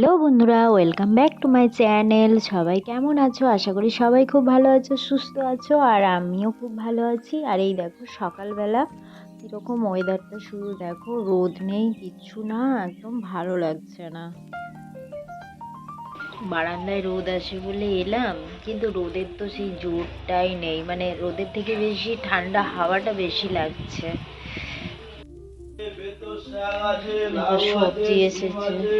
Hello বন্ধুরা, welcome back to my channel. সবাই কেমন আছো? আশা করি সবাই খুব ভালো আছো, সুস্থ আছো, আর আমিও খুব ভালো আছি। আর এই দেখো সকালবেলা কীরকম ওয়েদারটা, শুধু দেখো, রোদ নেই, কিচ্ছু না, একদম ভালো লাগছে না। বারান্দায় রোদ আসে বলে এলাম, কিন্তু রোদের তো সেই জোরটাই নেই, মানে রোদের থেকে বেশি ঠান্ডা হাওয়াটা বেশি লাগছে। সবজি এসেছে,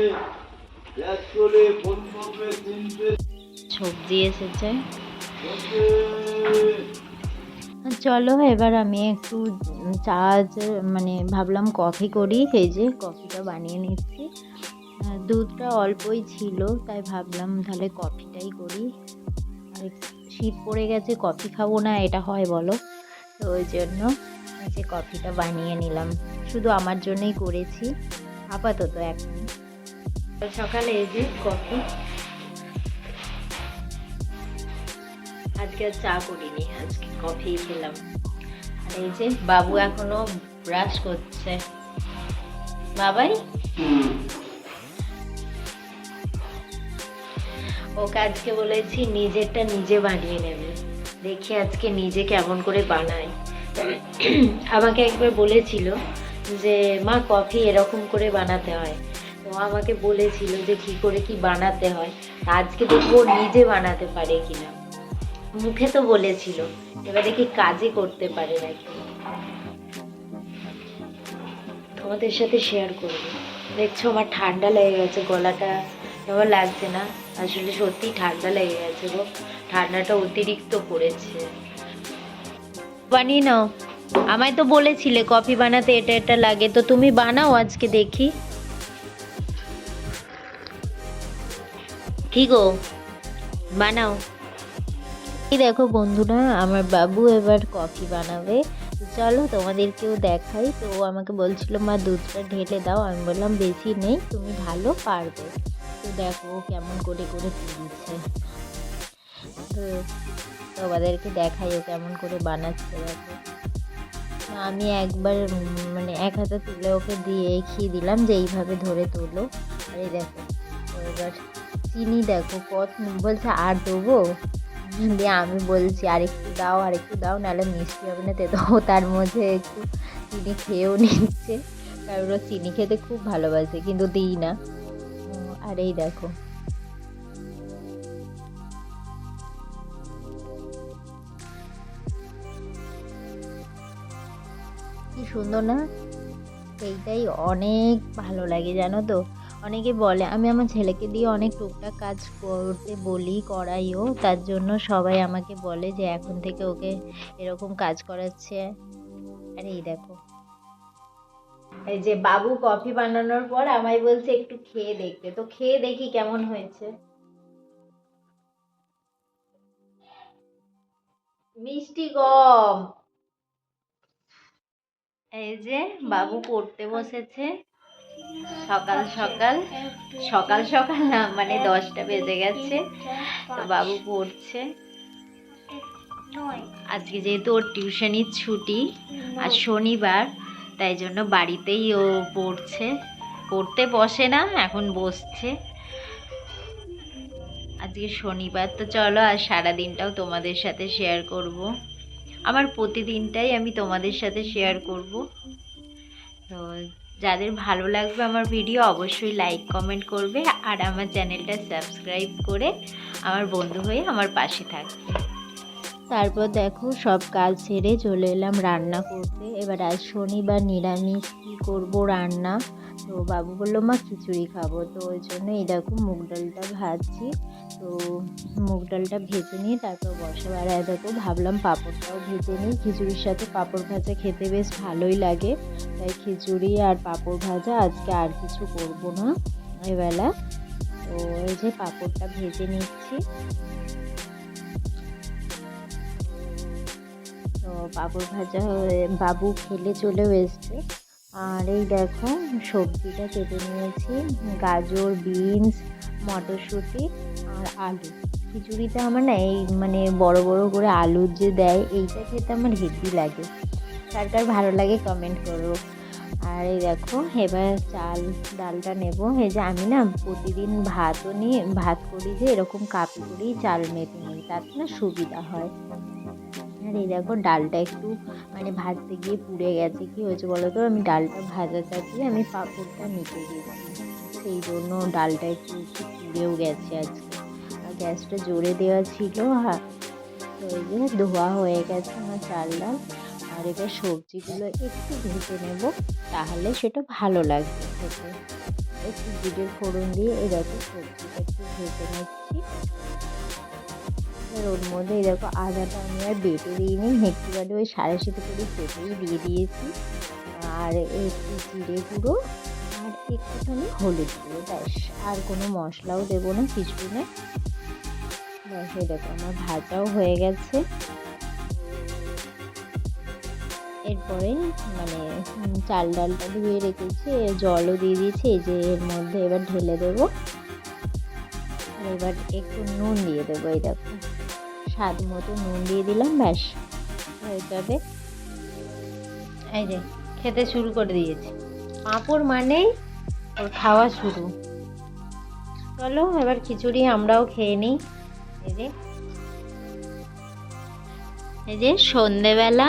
সবজি এসেছে। চলো এবার আমি একটু চা, মানে ভাবলাম কফি করি। এই যে কফিটা বানিয়ে নিচ্ছি। দুধটা অল্পই ছিল, তাই ভাবলাম তাহলে কফিটাই করি। আর শীত পড়ে গেছে, কফি খাবো না এটা হয় বলো? তো ওই জন্য যে কফিটা বানিয়ে নিলাম, শুধু আমার জন্যই করেছি আপাতত এখন। সকালে এই যে কফি, আজকে চা করিনি, আজকে কফি খেলাম। আর এই যে বাবু এখনো ব্রাশ করছে। বাবাই ওকে আজকে বলেছি নিজেরটা নিজে বানিয়ে নেবে, দেখি আজকে নিজে কেমন করে বানায়। আমাকে একবার বলেছিল যে মা কফি এরকম করে বানাতে হয়, তো আমাকে বলেছিল যে কি করে কি বানাতে হয়। আজকে দেখবো নিজে বানাতে পারে কিনা। মুখে তো বলেছিল, এবার দেখি কাজে করতে পারে নাকি, তোমাদের সাথে শেয়ার করবো। দেখছো আমার ঠান্ডা লেগে গেছে, গলাটা এবার লাগছে না, আসলে সত্যি ঠান্ডা লেগে গেছে গো, ঠান্ডাটা অতিরিক্ত পড়েছে। বানিয়ে নাও, আমায় তো বলেছিলে কফি বানাতে এটা এটা লাগে, তো তুমি বানাও আজকে দেখি। কি গো, বানাও। এই দেখো বন্ধুরা, আমার বাবু এবার কফি বানাবে। চলো তোমাদেরকেও দেখাই। তো আমাকে বলছিল মা দুধটা ঢেলে দাও, আমি বললাম বেশি নেই, তুমি ভালো পারবে। তো দেখো কেমন করে করে তুলছে, তো তোমাদেরকে দেখাই ও কেমন করে বানাচ্ছে। দেখো আমি একবার মানে এক হাতে তুলে ওকে দিয়ে দেখিয়ে দিলাম যে এইভাবে ধরে তোলো। আর এই দেখো এবার চিনি দেখো কত, বলছে আর দেবো, দিয়ে আমি বলছি আরেকটু দাও আরেকটু দাও, নাহলে মিষ্টি হবে না। তো তার মধ্যে একটু চিনি খেয়েও নিচ্ছে, কারণ ও চিনি খেতে খুব ভালোবাসে, কিন্তু দিই না। আর এই দেখো কি সুন্দর না, এইটাই অনেক ভালো লাগে জানো তো। অনেকে বলে, আমি আমার ছেলেকে দিয়ে অনেক টুকটাক কাজ করতে বলি, করাইও, তার জন্য সবাই আমাকে বলে যে এখন থেকে ওকে এরকম কাজ করাচ্ছে। আর এই দেখো, এই যে বাবু কফি বানানোর পর আমায় বলছে একটু খেয়ে দেখতে, তো খেয়ে দেখি কেমন হয়েছে। মিষ্টি কম। এই যে বাবু পড়তে বসেছে, সকাল সকাল, সকাল সকাল না মানে 10টা বেজে গেছে, তো বাবু পড়ছে। আজকে যেহেতু ওর টিউশনির ছুটি, আর শনিবার, তাই জন্য বাড়িতেই ও পড়ছে, পড়তে বসে না, এখন বসছে। আজকে শনিবার, তো চলো আর সারাদিনটাও তোমাদের সাথে শেয়ার করব, আমার প্রতিদিনটাই আমি তোমাদের সাথে শেয়ার করব। তো যাদের ভালো লাগবে আমার ভিডিও অবশ্যই লাইক কমেন্ট করবে, আর আমার চ্যানেলটা সাবস্ক্রাইব করে আমার বন্ধু হয়ে আমার পাশে থাকবে। তারপর দেখো সব কাজ সেরে চলে এলাম রান্না করতে। এবার আজ শনিবার, নিরামিষ কী করবো রান্না। তো বাবু বললো মা খিচুড়ি খাবো, তো ওই জন্য এই দেখো মুগ ডালটা ভাজছি। তো মুগ ডালটা ভেজে নিয়ে তারপর বসাবো। আর দেখো ভাবলাম পাঁপড়টাও ভেজে নিই, খিচুড়ির সাথে পাঁপড় ভাজা খেতে বেশ ভালোই লাগে, তাই খিচুড়ি আর পাঁপড় ভাজা, আজকে আর কিছু করবো না এবেলা। তো এই যে পাঁপড়টা ভেজে নিচ্ছি। তো পাঁপড় ভাজা হয়ে বাবু খেলে চলেও এসছে। আর এই দেখো সবজিটা কেটে নিয়েছি, গাজর, বিনস, মটরশুঁটি আর আলু। খিচুড়িতে আমার না এই মানে বড় বড় করে আলু যে দেয়, এইটা খেতে আমার হেভি লাগে। কার কার ভালো লাগে কমেন্ট করো। আর এই দেখো এবার চাল ডালটা নেব। এই যে আমি না প্রতিদিন ভাত করি যে এরকম কাপি করেই চাল মেপে নিই, তাতে না সুবিধা হয়। আর এই দেখো ডালটা একটু মানে ভাজতে গিয়ে পুড়ে গেছে, কি হয়েছে বলো তো, আমি ডালটা ভাজাটা দিয়ে আমি পাঁপড়টা নিতে গেছি, সেই জন্য ডালটা একটু একটু পুড়েও গেছে আজকে। আর গ্যাসটা জোরে দেওয়া ছিল। তো এই যে ধোয়া হয়ে গেছে আমার চাল ডাল। আর এবার সবজিগুলো একটু ভেজে নেব, তাহলে সেটা ভালো লাগবে খেতে। একটু জিরের ফোড়ন দিয়ে এই দেখো সবজিটা একটু ভেজে নিচ্ছি। এবার ওর মধ্যে এই দেখো আদাটা আমি আর বেটে দিইনি, একটুখানি ওই সাড়ে সাথে করে কেটেই দিয়ে দিয়েছি। আর একটু জিরে গুঁড়ো আর একটুখানি হলুদ গুঁড়ো, ব্যাস। আর কোনো মশলাও দেবো না, কিছু না। ব্যাস এই দেখো আমার ভাজাও হয়ে গেছে। এরপরে মানে চাল ডালটা ধুয়ে রেখেছি, জলও দিয়ে দিয়েছি, এই যে এর মধ্যে এবার ঢেলে দেবো। আর এবার একটু নুন দিয়ে দেবো, এই দেখো স্বাদ মতো নুন দিয়ে দিলাম, ব্যাস হয়ে যাবে। এই যে খেতে শুরু করে দিয়েছি, পাঁপড় মানেই ওর খাওয়া শুরু। চলো এবার খিচুড়ি আমরাও খেয়ে নিই। এই যে সন্ধেবেলা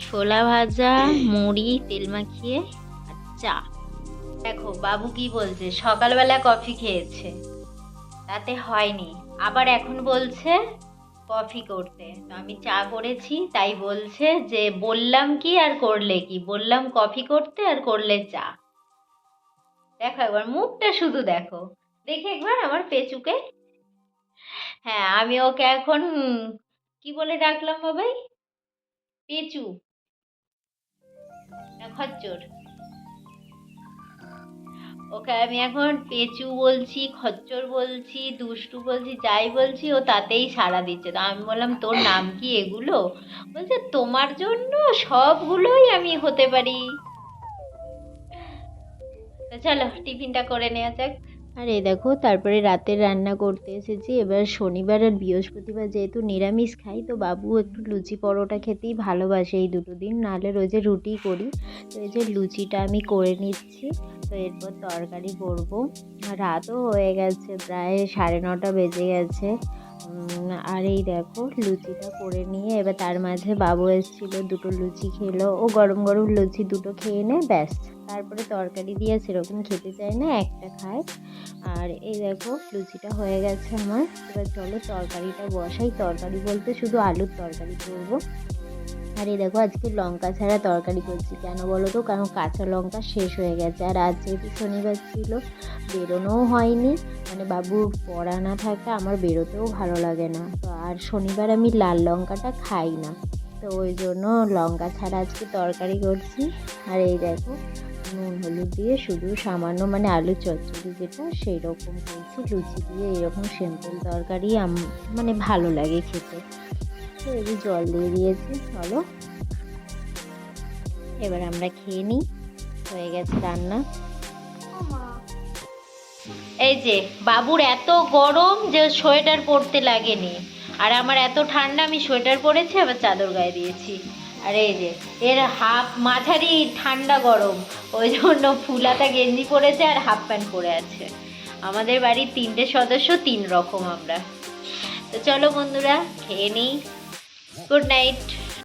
ছোলা ভাজা, মুড়ি তেল মাখিয়ে আর চা। দেখো বাবু কি বলছে, সকালবেলা কফি খেয়েছে তাতে হয়নি, আবার এখন বলছে কফি করতে। তো আমি চা করেছি, তাই বলছে যে বললাম কি আর করলে কি, বললাম কফি করতে আর করলে চা। দেখো একবার মুখটা শুধু দেখো, দেখে একবার আমার পেঁচুকে। হ্যাঁ আমি ওকে এখন কি বলে ডাকলাম বাবাই, পেঁচু না খচ্চর। ওকে আমি এখন পেঁচু বলছি, খচ্চর বলছি, দুষ্টু বলছি, যাই বলছি ও তাতেই সাড়া দিচ্ছে। তো আমি বললাম তোর নাম কি এগুলো? বলছে তোমার জন্য সবগুলোই আমি হতে পারি। তো চলো টিফিনটা করে নেওয়া যাক। আর এই দেখো তারপরে রাতের রান্না করতে এসেছি। এবার শনিবার আর বৃহস্পতিবার যেহেতু নিরামিষ খাই, তো বাবু একটু লুচি পরোটা খেতেই ভালোবাসে এই দুটো দিন, নাহলে রোজে রুটি করি। তো এই যে লুচিটা আমি করে নিচ্ছি, তো এরপর তরকারি করবো। রাতও হয়ে গেছে, প্রায় 9:30 বেজে গেছে। আর এই দেখো লুচিটা করে নিয়ে এবার তার মাঝে বাবু এসেছিলো, দুটো লুচি খেলো। ও গরম গরম লুচি দুটো খেয়ে নেয়, ব্যাস। তারপরে তরকারি দিয়ে সেরকম খেতে চায় না, একটা খায়। আর এই দেখো লুচিটা হয়ে গেছে আমার। এবার চলো তরকারিটা বসাই। তরকারি বলতে শুধু আলুর তরকারি করবো। আর এই দেখো আজকে লঙ্কা ছাড়া তরকারি করছি, কেন বলো তো, কারণ কাঁচা লঙ্কা শেষ হয়ে গেছে। আর আজ যেহেতু শনিবার ছিল, বেরোনোও হয়নি, মানে বাবুর পড়া না থাকলে আমার বেরোতেও ভালো লাগে না। তো আর শনিবার আমি লাল লঙ্কাটা খাই না, তো ওই জন্য লঙ্কা ছাড়া আজকে তরকারি করছি। আর এই দেখো নুন হলুদ দিয়ে শুধু সামান্য, মানে আলু চচ্চড়ি যেটা সেই রকম করছি। লুচি দিয়ে এরকম সিম্পল তরকারি মানে ভালো লাগে খেতে। তো এই যে জল দিয়ে দিয়েছি, চলো এবার আমরা খেয়ে নিই। হয়ে গেছে রান্না। এই যে বাবুর এত গরম যে সোয়েটার পরতে লাগেনি, আর আমার এত ঠান্ডা আমি সোয়েটার পরেছি আবার চাদর গায়ে দিয়েছি। আর এই যে এর হাফ মাঝারি ঠান্ডা গরম, ওই জন্য ফুলাতা গেঞ্জি পরেছে আর হাফ প্যান্ট পরে আছে। আমাদের বাড়ির 3টে সদস্য 3 রকম আমরা। তো চলো বন্ধুরা খেয়ে নিই। Good night.